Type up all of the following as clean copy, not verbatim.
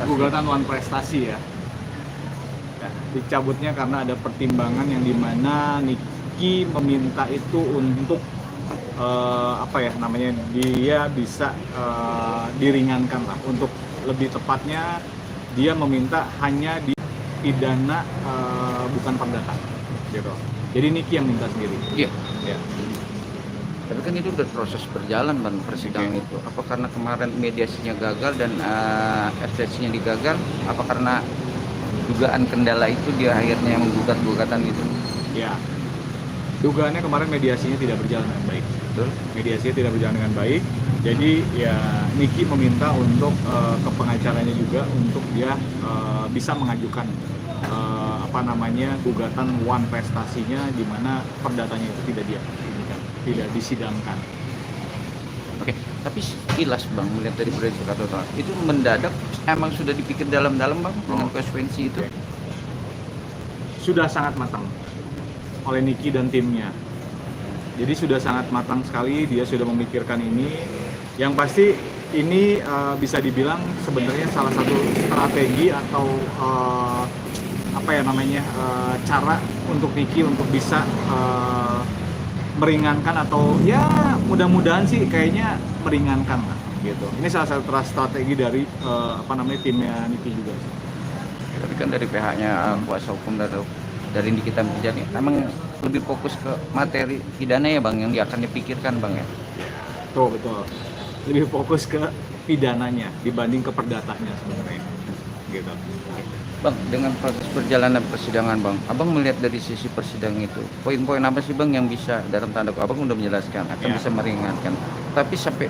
gugatan wan prestasi ya. Ya, dicabutnya karena ada pertimbangan yang dimana Nicky meminta itu untuk dia bisa diringankan lah. Untuk lebih tepatnya dia meminta hanya dipidana bukan perdata gitu. Jadi Nicky yang minta sendiri. Iya. Ya. Tapi kan itu udah proses berjalan Bang, persidangan itu. Apa karena kemarin mediasinya gagal dan FTC-nya digagal? Apa karena dugaan kendala itu dia akhirnya menggugat gugatan itu? Ya. Dugaannya kemarin mediasinya tidak berjalan dengan baik. Betul? Mediasinya tidak berjalan dengan baik. Jadi ya Nicky meminta untuk ke pengacaranya juga untuk dia bisa mengajukan gugatan wan prestasinya di mana perdatanya itu tidak disidangkan. Oke, tapi sekilas Bang melihat dari prediksi total itu mendadak emang sudah dipikir dalam-dalam Bang dengan konsekuensi itu? Sudah sangat matang oleh Nicky dan timnya. Jadi sudah sangat matang sekali, dia sudah memikirkan ini. Yang pasti ini bisa dibilang sebenarnya salah satu strategi atau cara untuk Nicky untuk bisa meringankan atau ya mudah-mudahan sih kayaknya meringankan lah gitu. Ini salah satu strategi dari timnya Nicky juga. Tapi kan dari pihaknya kuasa hukum dari Nikita Mirzani emang lebih fokus ke materi pidana ya Bang yang akan dipikirkan Bang ya? Betul. Lebih fokus ke pidananya dibanding ke perdatanya sebenarnya gitu. Bang, dengan proses perjalanan persidangan Bang, Abang melihat dari sisi persidangan itu poin-poin apa sih Bang yang bisa dalam tanda Abang udah menjelaskan akan bisa meringankan, tapi sampai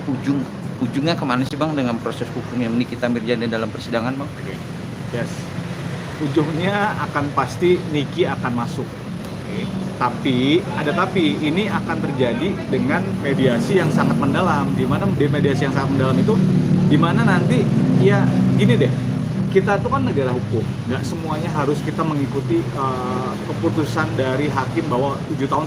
ujungnya kemana sih Bang dengan proses hukum yang Nikita Mirzani dalam persidangan Bang? Yes, ujungnya akan pasti Nicky akan masuk. Tapi ini akan terjadi dengan mediasi yang sangat mendalam. Di mana mediasi yang sangat mendalam itu di mana nanti ya gini deh. Kita tuh kan negara hukum, nggak semuanya harus kita mengikuti keputusan dari hakim bahwa 7 tahun,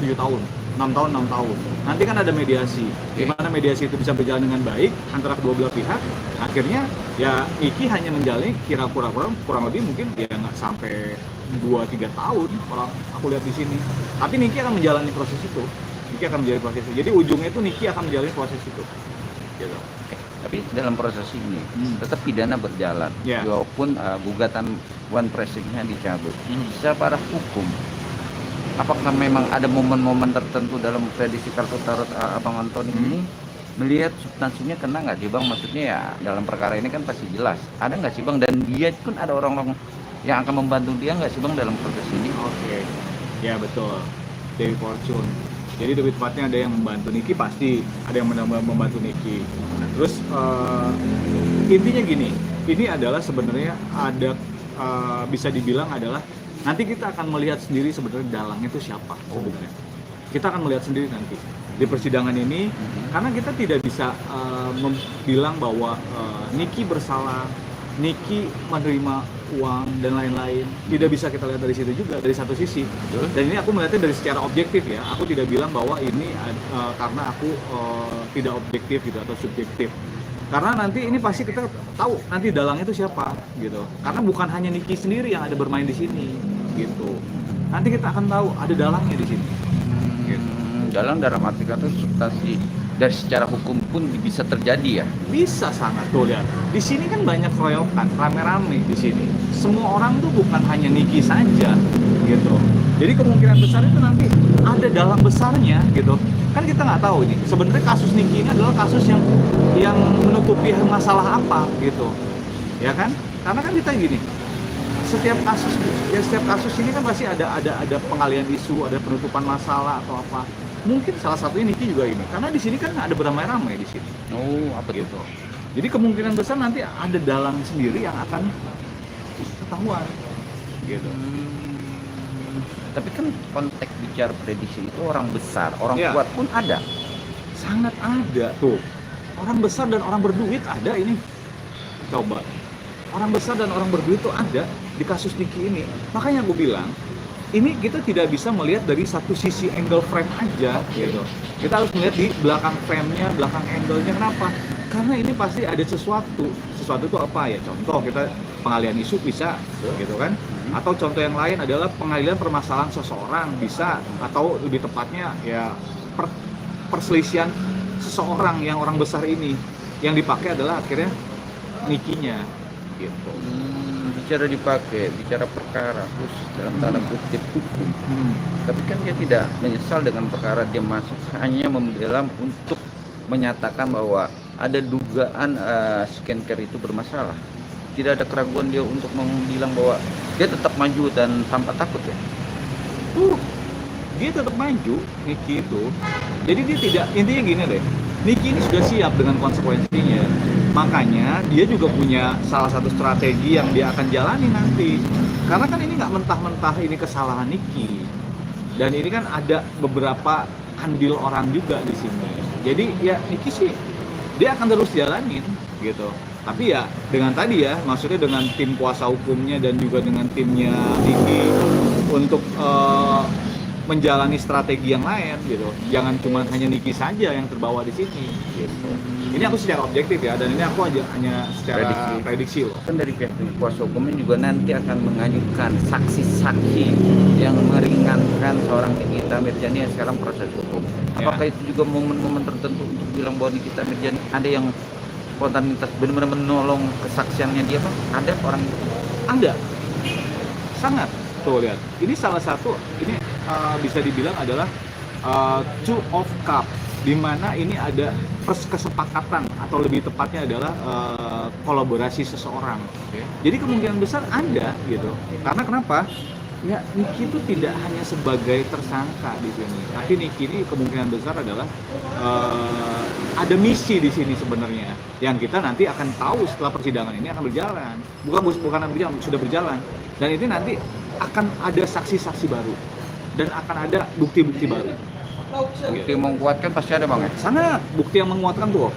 6 tahun, 6 tahun. Nanti kan ada mediasi, di mana mediasi itu bisa berjalan dengan baik antara kedua belah pihak. Akhirnya ya Nicky hanya menjalani kurang lebih mungkin ya nggak sampai 2-3 tahun kalau aku lihat di sini. Tapi Nicky akan menjalani proses itu. Jadi ujungnya itu Nicky akan menjalani proses itu. Gitu. Tapi dalam proses ini tetap pidana berjalan, walaupun gugatan wan pressingnya dicabut. Secara hukum, apakah memang ada momen-momen tertentu dalam prediksi kartu tarot Abang Anton ini melihat substansinya kena nggak sih Bang? Maksudnya ya dalam perkara ini kan pasti jelas. Ada nggak sih Bang? Dan dia pun ada orang-orang yang akan membantu dia nggak sih Bang dalam proses ini? Oke, ya betul. Dewi Fortune. Jadi lebih tepatnya ada yang membantu Nicky, pasti ada yang membantu Nicky. Nah, terus intinya gini, ini adalah sebenarnya ada bisa dibilang adalah nanti kita akan melihat sendiri sebenarnya dalangnya itu siapa sebenarnya. Kita akan melihat sendiri nanti di persidangan ini, karena kita tidak bisa bilang bahwa Nicky bersalah, Nicky menerima uang dan lain-lain. Tidak bisa kita lihat dari situ juga, dari satu sisi. Dan ini aku melihatnya dari secara objektif ya. Aku tidak bilang bahwa ini karena aku tidak objektif gitu atau subjektif. Karena nanti ini pasti kita tahu nanti dalangnya itu siapa gitu. Karena bukan hanya Nicky sendiri yang ada bermain di sini gitu. Nanti kita akan tahu ada dalangnya di sini. Gitu. Dalang dalam arti kata substansi dari secara hukum pun bisa terjadi ya? Bisa sangat, tuh lihat. Di sini kan banyak keroyokan, rame-rame di sini. Semua orang tuh bukan hanya Nicky saja, gitu. Jadi kemungkinan besar itu nanti ada dalang besarnya, gitu. Kan kita nggak tahu ini. Sebenarnya kasus Nicky ini adalah kasus yang menutupi masalah apa, gitu. Ya kan? Karena kan kita gini. Setiap kasus ini kan pasti ada pengalian isu, ada penutupan masalah atau apa. Mungkin salah satunya Nicky juga ini, karena di sini kan ada beramai-ramai di sini. Apa gitu. Jadi kemungkinan besar nanti ada dalang sendiri yang akan ketahuan. Gitu. Tapi kan konteks bicara prediksi itu orang besar, orang kuat pun ada. Sangat ada tuh. Orang besar dan orang berduit ada ini. Coba. Orang besar dan orang berduit tuh ada di kasus Nicky ini. Makanya aku bilang ini kita tidak bisa melihat dari satu sisi angle frame aja gitu. Kita harus melihat di belakang frame-nya, belakang angle-nya. Kenapa? Karena ini pasti ada sesuatu sesuatu itu apa ya? Contoh kita pengalihan isu bisa, gitu kan? Atau contoh yang lain adalah pengalihan permasalahan seseorang bisa, atau lebih tepatnya ya perselisihan seseorang yang orang besar ini, yang dipakai adalah akhirnya nikinya, gitu. Bicara perkara terus dalam tanda kutip hukum. Tapi kan dia tidak menyesal dengan perkara, dia masuk hanya membela untuk menyatakan bahwa ada dugaan skincare itu bermasalah. Tidak ada keraguan dia untuk bilang bahwa dia tetap maju dan tanpa takut ya. Dia tetap maju, Niki itu. Jadi dia tidak, intinya gini deh, Niki ini sudah siap dengan konsekuensinya. Makanya dia juga punya salah satu strategi yang dia akan jalani nanti. Karena kan ini nggak mentah-mentah ini kesalahan Niki. Dan ini kan ada beberapa andil orang juga di sini. Jadi ya Niki sih dia akan terus jalanin gitu. Tapi ya dengan tadi ya, maksudnya dengan tim kuasa hukumnya dan juga dengan timnya Niki untuk menjalani strategi yang lain gitu. Jangan cuma hanya Niki saja yang terbawa di sini gitu. Ini aku secara objektif ya, dan ini aku hanya secara prediksi loh. Kan dari pihak kuasa hukumnya juga nanti akan mengajukan saksi-saksi yang meringankan seorang Nikita Mirzani yang sekarang proses hukum. Apakah itu juga momen-momen tertentu untuk bilang bahwa Nikita Mirzani ada yang spontanitas benar-benar menolong kesaksiannya dia, Bang? Ada orang itu? Ada. Sangat. Tuh lihat. Ini salah satu, ini bisa dibilang adalah two of cup, di mana ini ada kesepakatan atau lebih tepatnya adalah kolaborasi seseorang. Jadi kemungkinan besar ada gitu. Karena kenapa? Ya Niki itu tidak hanya sebagai tersangka di sini, tapi Niki ini kemungkinan besar adalah ada misi di sini sebenarnya, yang kita nanti akan tahu setelah persidangan ini akan berjalan. Bukan berjalan, sudah berjalan. Dan ini nanti akan ada saksi-saksi baru dan akan ada bukti-bukti baru. Bukti yang menguatkan pasti ada, Bang ya? Sangat. Bukti yang menguatkan tuh.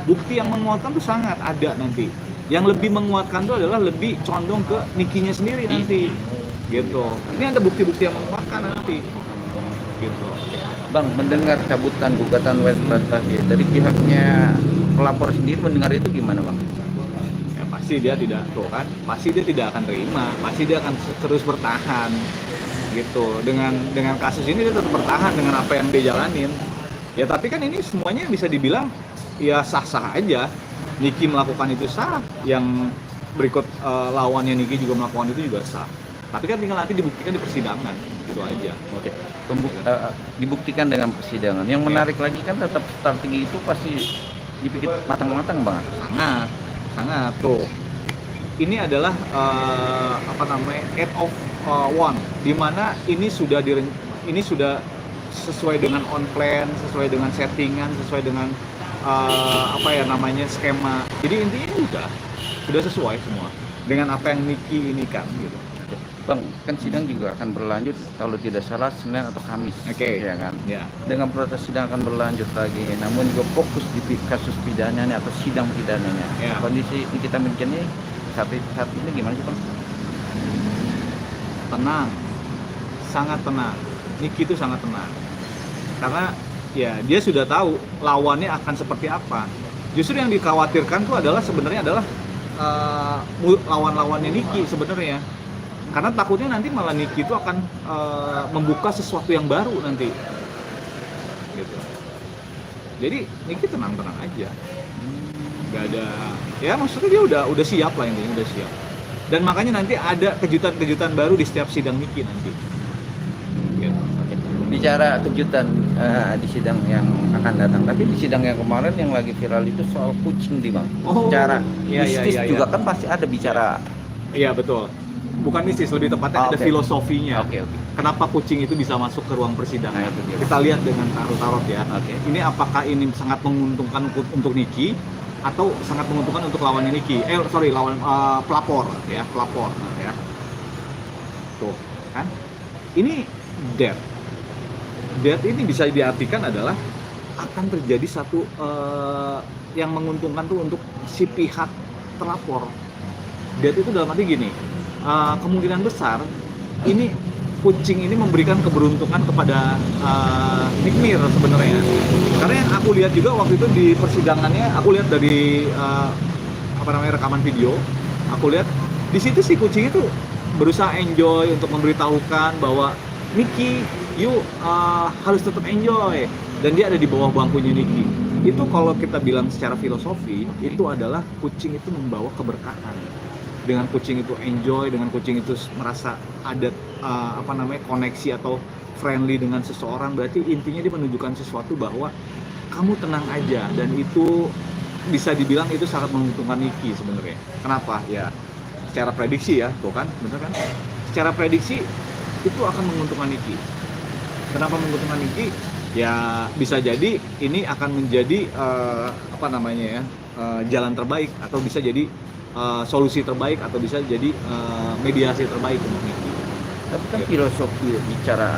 Bukti yang menguatkan tuh sangat ada nanti. Yang lebih menguatkan tuh adalah lebih condong ke Nikinya sendiri nanti. Gitu. Ini ada bukti-bukti yang menguatkan nanti. Gitu. Bang, mendengar cabutan gugatan West tadi dari pihaknya pelapor sendiri, mendengar itu gimana, Bang? Ya pasti dia tidak tuh kan. Pasti dia tidak akan terima. Pasti dia akan terus bertahan. Gitu. Dengan kasus ini dia tetap bertahan dengan apa yang dia jalanin. Ya tapi kan ini semuanya bisa dibilang ya sah-sah aja. Niki melakukan itu sah, yang berikut lawannya Niki juga melakukan itu juga sah. Tapi kan tinggal nanti dibuktikan di persidangan, gitu aja. Oke. Dibuktikan dengan persidangan. Yang menarik lagi kan tetap strategi itu pasti dipikir matang-matang, Bang. Sangat tuh. Ini adalah eight of one, di mana ini sudah sesuai dengan on plan, sesuai dengan settingan, sesuai dengan skema. Jadi intinya sudah sesuai semua dengan apa yang Niki ini kan gitu. Bang, kan sidang juga akan berlanjut kalau tidak salah Senin atau Kamis. Oke. Ya kan? Ya. Dengan proses sidang akan berlanjut lagi, namun juga fokus di kasus pidananya atau sidang pidananya. Ya. Kondisi Nikita Mirzani saat ini gimana sih, Bang? Tenang, sangat tenang. Niki itu sangat tenang, karena ya dia sudah tahu lawannya akan seperti apa. Justru yang dikhawatirkan tuh sebenarnya adalah lawan-lawannya Niki sebenarnya, karena takutnya nanti malah Niki itu akan membuka sesuatu yang baru nanti. Gitu. Jadi Niki tenang-tenang aja. Gak ada, ya maksudnya dia udah siap lah, intinya udah siap. Dan makanya nanti ada kejutan-kejutan baru di setiap sidang Niki nanti. Gitu. Bicara kejutan di sidang yang akan datang, tapi di sidang yang kemarin yang lagi viral itu soal kucing, Bang. Secara mistis juga kan pasti ada bicara. Iya betul. Bukan mistis, lebih tepatnya ada filosofinya. Kenapa kucing itu bisa masuk ke ruang persidangan? Nah, kita lihat dengan tarot ya. Ini apakah ini sangat menguntungkan untuk Niki atau sangat menguntungkan untuk lawannya Niki? Pelapor ya. Tuh, kan? Ini death ini bisa diartikan adalah akan terjadi satu yang menguntungkan tuh untuk si pihak terlapor. Death itu dalam arti gini, kemungkinan besar ini kucing ini memberikan keberuntungan kepada Nick Mir sebenarnya. Karena yang aku lihat juga waktu itu di persidangannya, aku lihat dari rekaman video, aku lihat di situ si kucing itu berusaha enjoy untuk memberitahukan bahwa Nicky, you harus tetap enjoy, dan dia ada di bawah bangkunya Nicky. Itu kalau kita bilang secara filosofi, itu adalah kucing itu membawa keberkahan. Dengan kucing itu enjoy, dengan kucing itu merasa ada koneksi atau friendly dengan seseorang, berarti intinya dia menunjukkan sesuatu bahwa kamu tenang aja, dan itu bisa dibilang itu sangat menguntungkan Nicky sebenarnya. Kenapa? Ya secara prediksi ya, tuh kan, bener kan? Secara prediksi itu akan menguntungkan Nicky. Kenapa menguntungkan Nicky? Ya bisa jadi ini akan menjadi jalan terbaik, atau bisa jadi solusi terbaik, atau bisa jadi mediasi terbaik untuk Nicky. Tapi kan filosofi bicara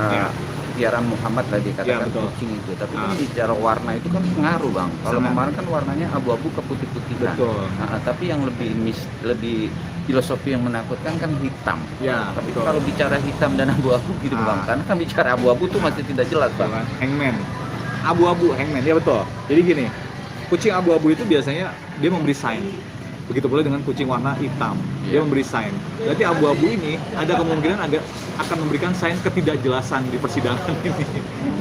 piaraan Muhammad tadi katakan kucing itu, tapi kan bicara warna itu kan pengaruh Bang. Kalau kemarin kan warnanya abu-abu ke putih-putihan. Tapi yang lebih filosofi yang menakutkan kan hitam. Ya, tapi kalau bicara hitam dan abu-abu gitu Bang, karena kan bicara abu-abu tuh masih tidak jelas Bang. Hangman, abu-abu hangman, ya betul. Jadi gini, kucing abu-abu itu biasanya dia memberi sign. Begitu pula dengan kucing warna hitam, dia memberi sign. Berarti abu-abu ini ada kemungkinan akan memberikan sign ketidakjelasan di persidangan ini,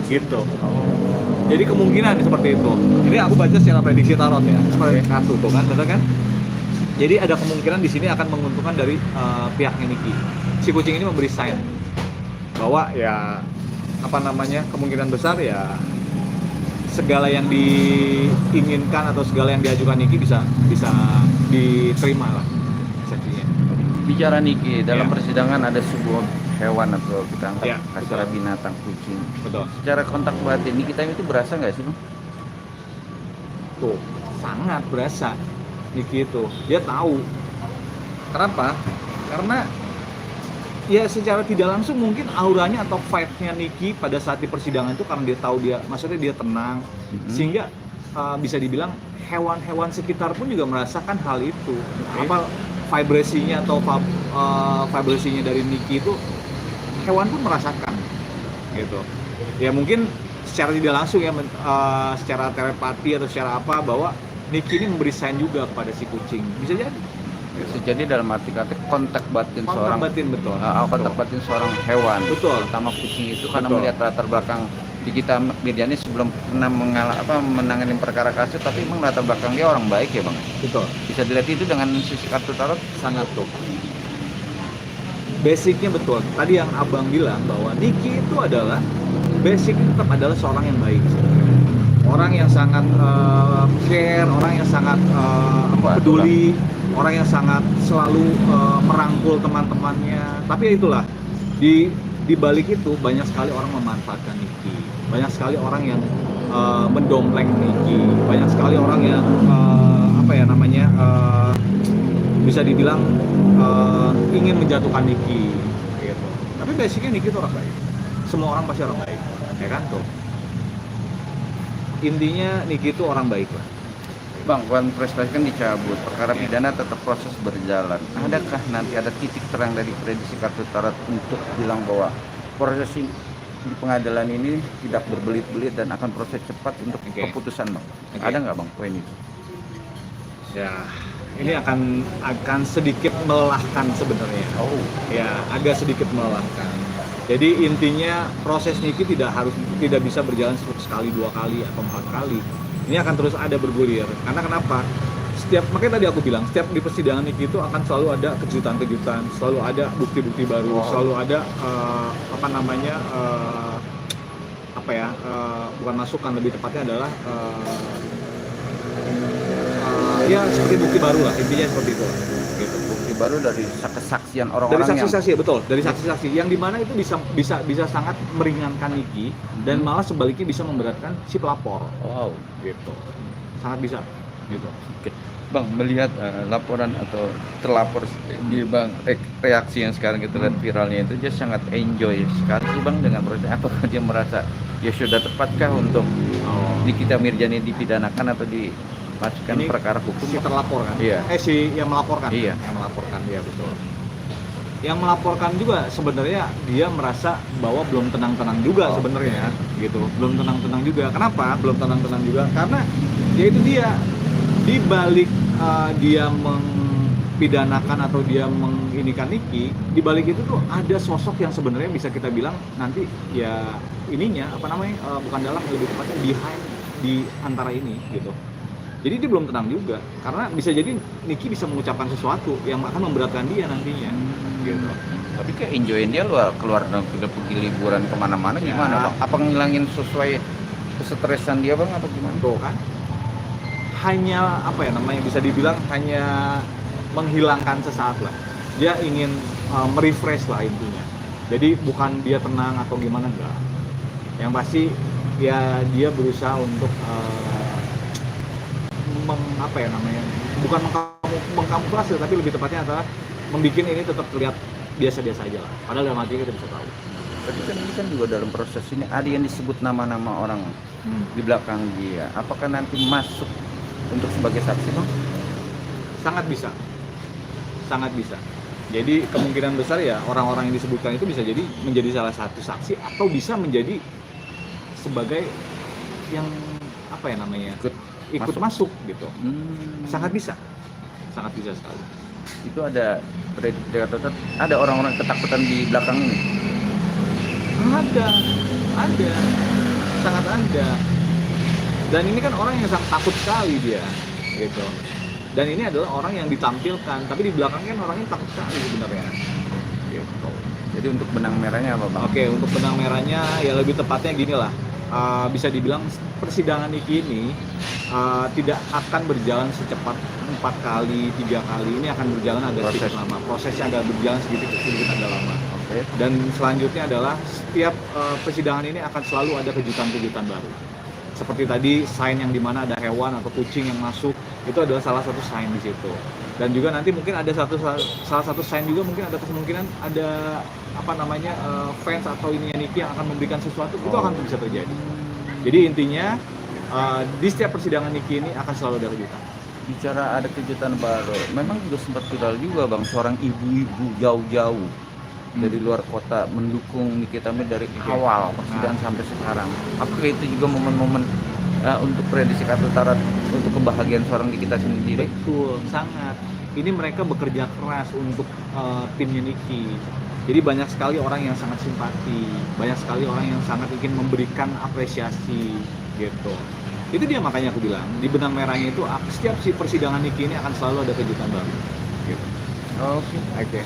gitu. Jadi kemungkinan seperti itu. Ini aku baca secara prediksi tarot ya, seperti kartu tuh kan, betul kan? Jadi ada kemungkinan di sini akan menguntungkan dari pihaknya Nicky. Si kucing ini memberi sign bahwa ya kemungkinan besar ya segala yang diinginkan atau segala yang diajukan Nicky bisa diterima lah saksinya. Bicara Nicky, dalam persidangan ada sebuah hewan atau kita anggap kasar binatang kucing. Betul. Secara kontak batin Nicky time itu berasa nggak sih Bang? Tuh, sangat berasa. Nicky itu, dia tahu. Kenapa? Karena ya secara tidak langsung mungkin auranya atau vibe-nya Nicky pada saat di persidangan itu karena dia tahu maksudnya dia tenang, sehingga bisa dibilang hewan-hewan sekitar pun juga merasakan hal itu. Apa vibrasinya atau vibrasinya dari Nicky itu hewan pun merasakan, gitu. Ya mungkin secara tidak langsung ya, secara telepati atau secara apa, bahwa Nicky ini memberi sign juga kepada si kucing. Bisa jadi. Bisa jadi dalam arti kata kontak batin betul. Kontak batin seorang hewan. Betul. Terutama kucing itu karena melihat latar belakang di kita medianya sebelum pernah menangani perkara kasus, tapi memang latar belakang dia orang baik ya Bang. Betul. Bisa dilihat itu dengan sisi kartu tarot sangat tuh. Basicnya betul. Tadi yang Abang bilang bahwa Nicky itu adalah basicnya tetap adalah seorang yang baik. Orang yang sangat care, orang yang sangat peduli, orang yang sangat selalu merangkul teman-temannya. Tapi itulah, di balik itu banyak sekali orang memanfaatkan Nicky, banyak sekali orang yang mendompleng Nicky, banyak sekali orang yang bisa dibilang ingin menjatuhkan Nicky, gitu. Tapi basicnya Nicky itu orang baik. Semua orang pasti orang baik, ya kan tuh. Intinya Nicky itu orang baik lah. Bang, one prestasi kan dicabut, perkara pidana tetap proses berjalan. Adakah nanti ada titik terang dari prediksi kartu tarot untuk bilang bahwa proses di pengadilan ini tidak berbelit-belit dan akan proses cepat untuk keputusan Bang? Ada nggak Bang poin itu? Ya, ini akan sedikit melelahkan sebenarnya. Ya, agak sedikit melelahkan. Jadi intinya proses Nicky tidak bisa berjalan sekali, 2 kali atau 4 kali. Ini akan terus ada bergulir. Karena kenapa? Makanya tadi aku bilang, setiap di persidangan Nicky itu akan selalu ada kejutan-kejutan, selalu ada bukti-bukti baru, selalu ada bukan masukan, lebih tepatnya adalah ya seperti bukti baru lah, intinya seperti itu. Gitu. Bukti baru dari kesaksian orang-orang dari saksi-saksi, betul, dari saksi-saksi yang dimana itu bisa sangat meringankan Nicky dan malah sebaliknya bisa memberatkan si pelapor. Gitu, sangat bisa gitu. Bang, melihat laporan atau terlapor di Bang, reaksi yang sekarang kita lihat viralnya itu, dia sangat enjoy sekali sih Bang dengan proses. Apakah dia merasa ya sudah tepatkah untuk Nikita Mirzani dipidanakan atau dimasukkan perkara hukum? Si terlapor kan? Iya. Si yang melaporkan. Iya. Yang melaporkan, iya betul. Yang melaporkan juga sebenarnya dia merasa bahwa belum tenang-tenang juga sebenarnya, gitu. Belum tenang-tenang juga. Kenapa? Belum tenang-tenang juga karena ya itu dia, di balik dia mempidanakan atau dia menginikan Nicky, di balik itu tuh ada sosok yang sebenarnya bisa kita bilang nanti ya ininya bukan dalam, lebih tepatnya behind di antara ini gitu. Jadi dia belum tenang juga, karena bisa jadi Nicky bisa mengucapkan sesuatu yang akan memberatkan dia nantinya, gitu. Tapi kayak enjoyin dia keluar pergi liburan kemana-mana gimana Ya. Bang? Apa ngilangin sesuai kesetresan dia Bang atau gimana? Tuh kan, hanya bisa dibilang hanya menghilangkan sesaat lah. Dia ingin merefresh lah intinya. Jadi bukan dia tenang atau gimana, enggak. Yang pasti ya dia berusaha untuk bukan mengkamuflase, tapi lebih tepatnya adalah membuat ini tetap terlihat biasa-biasa aja lah. Padahal dalam hati kita bisa tahu. Tapi kan ini kan juga dalam proses ini ada yang disebut nama-nama orang di belakang dia. Apakah nanti masuk untuk sebagai saksi Bang? Sangat bisa. Jadi kemungkinan besar ya orang-orang yang disebutkan itu bisa jadi menjadi salah satu saksi atau bisa menjadi sebagai yang ikut masuk gitu. Sangat bisa sekali. Itu ada orang-orang ketakutan di belakang ini. Ada, sangat ada. Dan ini kan orang yang sangat takut sekali dia, gitu. Dan ini adalah orang yang ditampilkan, tapi di belakang kan orangnya takut sekali sebenarnya. Gitu. Jadi untuk benang merahnya apa Bang? Oke, untuk benang merahnya ya lebih tepatnya gini lah. Bisa dibilang persidangan Nicky ini tidak akan berjalan secepat 4 kali, 3 kali. Ini akan berjalan agak sedikit lama. Prosesnya agak berjalan sedikit agak lama. Okay. Dan selanjutnya adalah setiap persidangan ini akan selalu ada kejutan-kejutan baru. Seperti tadi sign yang dimana ada hewan atau kucing yang masuk, itu adalah salah satu sign di situ. Dan juga nanti mungkin ada salah satu sign juga, mungkin ada kemungkinan ada fans atau ininya Nicky yang akan memberikan sesuatu, itu akan bisa terjadi. Jadi intinya di setiap persidangan Nicky ini akan selalu ada kejutan. Bicara ada kejutan baru, memang juga sempat viral juga Bang, seorang ibu-ibu jauh-jauh dari luar kota mendukung Nicky Tamir dari awal persidangan sampai sekarang. Apakah itu juga momen-momen untuk prediksi kata utara untuk kebahagiaan seorang Nicky Tamir sendiri? Betul, sangat. Ini mereka bekerja keras untuk timnya Nicky. Jadi banyak sekali orang yang sangat simpati, banyak sekali orang yang sangat ingin memberikan apresiasi gitu. Itu dia makanya aku bilang di benang merahnya itu setiap si persidangan Nicky ini akan selalu ada kejutan baru. Gitu. Oke.